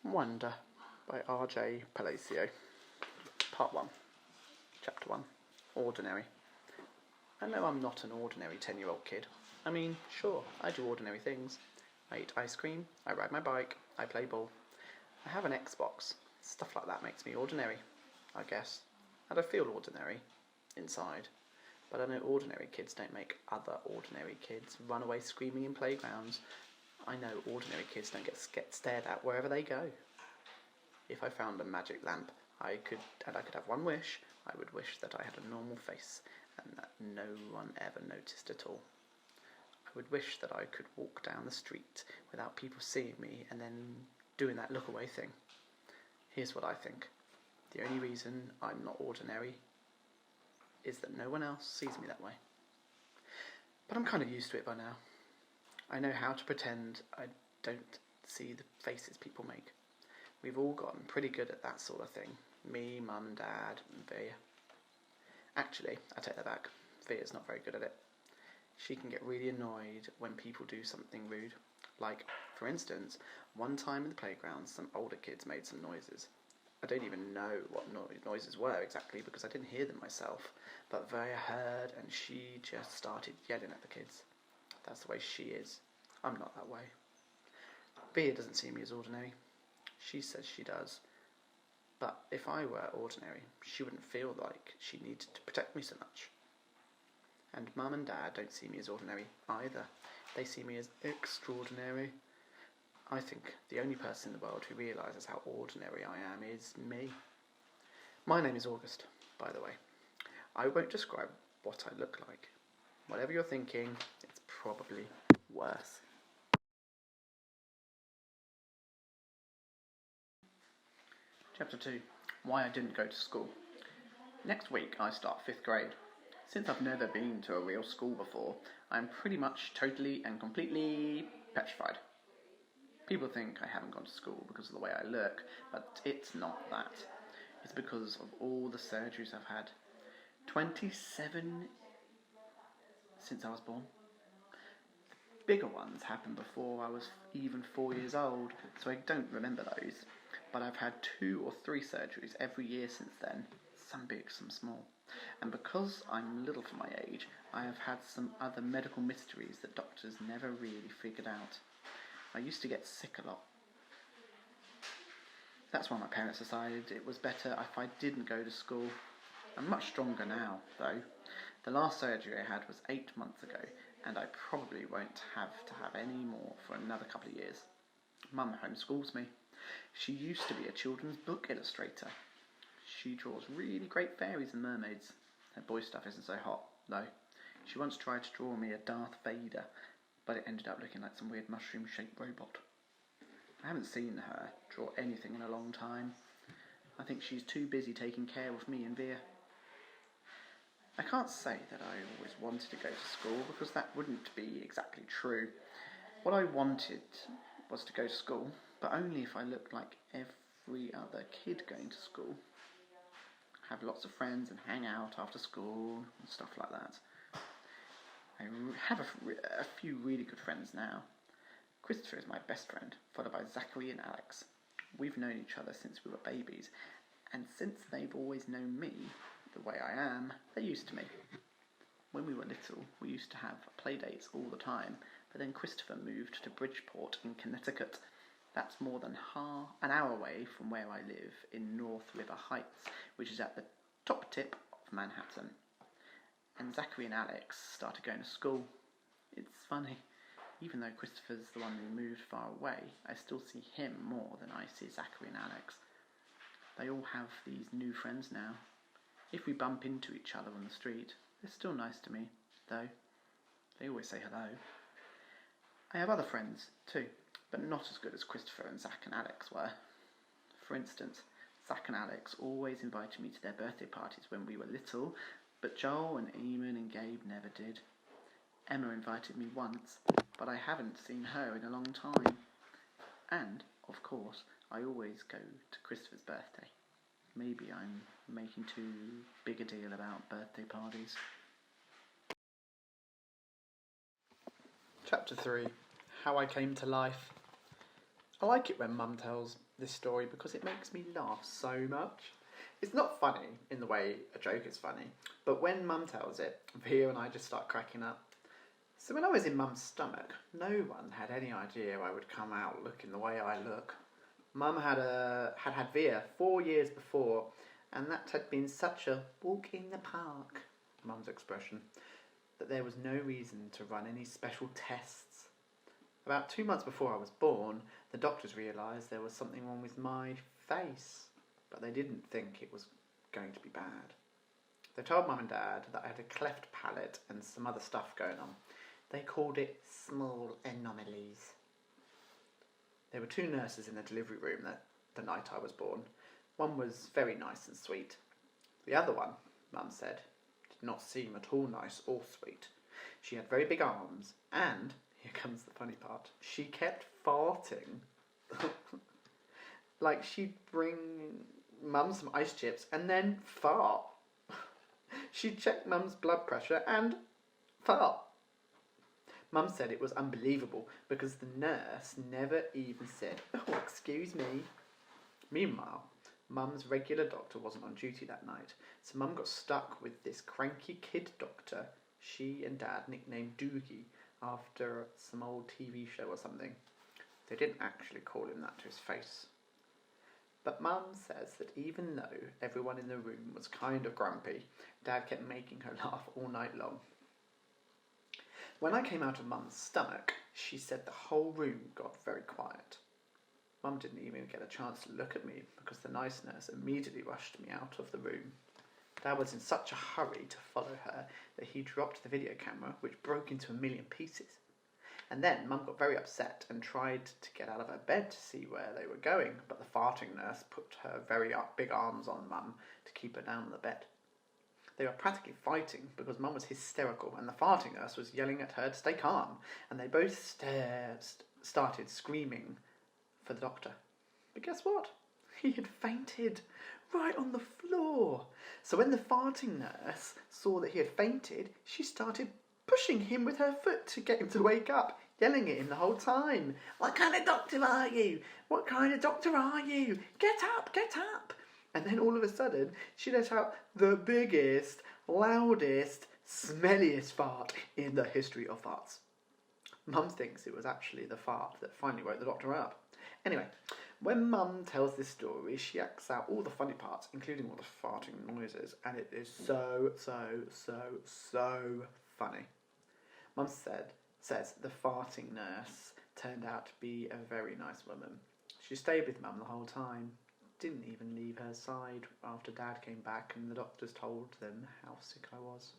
Wonder by R.J. Palacio. Part 1. Chapter 1. Ordinary. I know I'm not an ordinary 10-year-old kid. I mean, sure, I do ordinary things. I eat ice cream, I ride my bike, I play ball. I have an Xbox. Stuff like that makes me ordinary, I guess. And I feel ordinary, inside. But I know ordinary kids don't make other ordinary kids run away screaming in playgrounds. I know ordinary kids don't get stared at wherever they go. If I found a magic lamp, I could have one wish, I would wish that I had a normal face and that no one ever noticed at all. I would wish that I could walk down the street without people seeing me and then doing that look away thing. Here's what I think. The only reason I'm not ordinary is that no one else sees me that way. But I'm kind of used to it by now. I know how to pretend I don't see the faces people make. We've all gotten pretty good at that sort of thing. Me, Mum and Dad, and Via. Actually, I take that back. Via's not very good at it. She can get really annoyed when people do something rude. Like, for instance, one time in the playground, some older kids made some noises. I don't even know what noises were exactly because I didn't hear them myself. But Via heard and she just started yelling at the kids. That's the way she is. I'm not that way. Via doesn't see me as ordinary. She says she does. But if I were ordinary, she wouldn't feel like she needed to protect me so much. And Mum and Dad don't see me as ordinary either. They see me as extraordinary. I think the only person in the world who realises how ordinary I am is me. My name is August, by the way. I won't describe what I look like. Whatever you're thinking, it's probably worse. Chapter 2. Why I didn't go to school. Next week I start 5th grade. Since I've never been to a real school before, I'm pretty much totally and completely petrified. People think I haven't gone to school because of the way I look, but it's not that. It's because of all the surgeries I've had. 27 since I was born. Bigger ones happened before I was even 4 years old, so I don't remember those. But I've had 2 or 3 surgeries every year since then, some big, some small. And because I'm little for my age, I have had some other medical mysteries that doctors never really figured out. I used to get sick a lot. That's why my parents decided it was better if I didn't go to school. I'm much stronger now, though. The last surgery I had was 8 months ago, and I probably won't have to have any more for another couple of years. Mum homeschools me. She used to be a children's book illustrator. She draws really great fairies and mermaids. Her boy stuff isn't so hot, though. She once tried to draw me a Darth Vader, but it ended up looking like some weird mushroom-shaped robot. I haven't seen her draw anything in a long time. I think she's too busy taking care of me and Via. I can't say that I always wanted to go to school because that wouldn't be exactly true. What I wanted was to go to school, but only if I looked like every other kid going to school. Have lots of friends and hang out after school and stuff like that. I have a few really good friends now. Christopher is my best friend, followed by Zachary and Alex. We've known each other since we were babies, and since they've always known me the way I am, they're used to me. When we were little, we used to have play dates all the time, but then Christopher moved to Bridgeport in Connecticut. That's more than an hour away from where I live in North River Heights, which is at the top tip of Manhattan. And Zachary and Alex started going to school. It's funny. Even though Christopher's the one who moved far away, I still see him more than I see Zachary and Alex. They all have these new friends now. If we bump into each other on the street, they're still nice to me, though. They always say hello. I have other friends, too, but not as good as Christopher and Zach and Alex were. For instance, Zach and Alex always invited me to their birthday parties when we were little, but Joel and Eamon and Gabe never did. Emma invited me once, but I haven't seen her in a long time. And, of course, I always go to Christopher's birthday. Maybe I'm making too big a deal about birthday parties. Chapter 3. How I Came to Life. I like it when Mum tells this story because it makes me laugh so much. It's not funny in the way a joke is funny, but when Mum tells it, Via and I just start cracking up. So when I was in Mum's stomach, no one had any idea I would come out looking the way I look. Mum had had Via 4 years before, and that had been such a walk in the park, Mum's expression, that there was no reason to run any special tests. About 2 months before I was born, the doctors realised there was something wrong with my face, but they didn't think it was going to be bad. They told Mum and Dad that I had a cleft palate and some other stuff going on. They called it small anomalies. There were 2 nurses in the delivery room the night I was born. One was very nice and sweet. The other one, Mum said, did not seem at all nice or sweet. She had very big arms and, here comes the funny part, she kept farting. Like she'd bring Mum some ice chips and then fart. She'd check Mum's blood pressure and fart. Mum said it was unbelievable because the nurse never even said, "Oh, excuse me." Meanwhile, Mum's regular doctor wasn't on duty that night, so Mum got stuck with this cranky kid doctor she and Dad nicknamed Doogie after some old TV show or something. They didn't actually call him that to his face. But Mum says that even though everyone in the room was kind of grumpy, Dad kept making her laugh all night long. When I came out of Mum's stomach, she said the whole room got very quiet. Mum didn't even get a chance to look at me because the nice nurse immediately rushed me out of the room. Dad was in such a hurry to follow her that he dropped the video camera, which broke into a million pieces. And then Mum got very upset and tried to get out of her bed to see where they were going, but the farting nurse put her very big arms on Mum to keep her down on the bed. They were practically fighting because Mum was hysterical and the farting nurse was yelling at her to stay calm, and they both started screaming for the doctor. But guess what? He had fainted right on the floor. So when the farting nurse saw that he had fainted, she started pushing him with her foot to get him to wake up, yelling at him the whole time. "What kind of doctor are you? What kind of doctor are you? Get up, get up." And then all of a sudden, she let out the biggest, loudest, smelliest fart in the history of farts. Mum thinks it was actually the fart that finally woke the doctor up. Anyway, when Mum tells this story, she acts out all the funny parts, including all the farting noises, and it is so funny. Mum says the farting nurse turned out to be a very nice woman. She stayed with Mum the whole time, didn't even leave her side after Dad came back and the doctors told them how sick I was.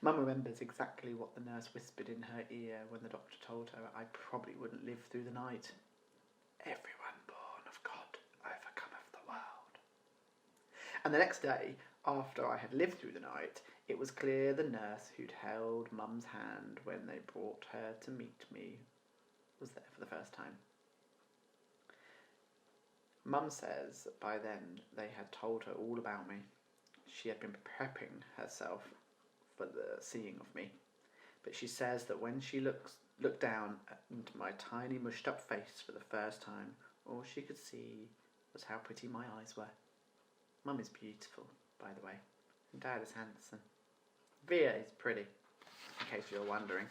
Mum remembers exactly what the nurse whispered in her ear when the doctor told her I probably wouldn't live through the night. "Everyone born of God overcometh the world." And the next day, after I had lived through the night, it was clear the nurse who'd held Mum's hand when they brought her to meet me was there for the first time. Mum says that by then they had told her all about me. She had been prepping herself for the seeing of me. But she says that when she looked down into my tiny mushed up face for the first time, all she could see was how pretty my eyes were. Mum is beautiful, by the way, and Dad is handsome. Via is pretty, in case you're wondering.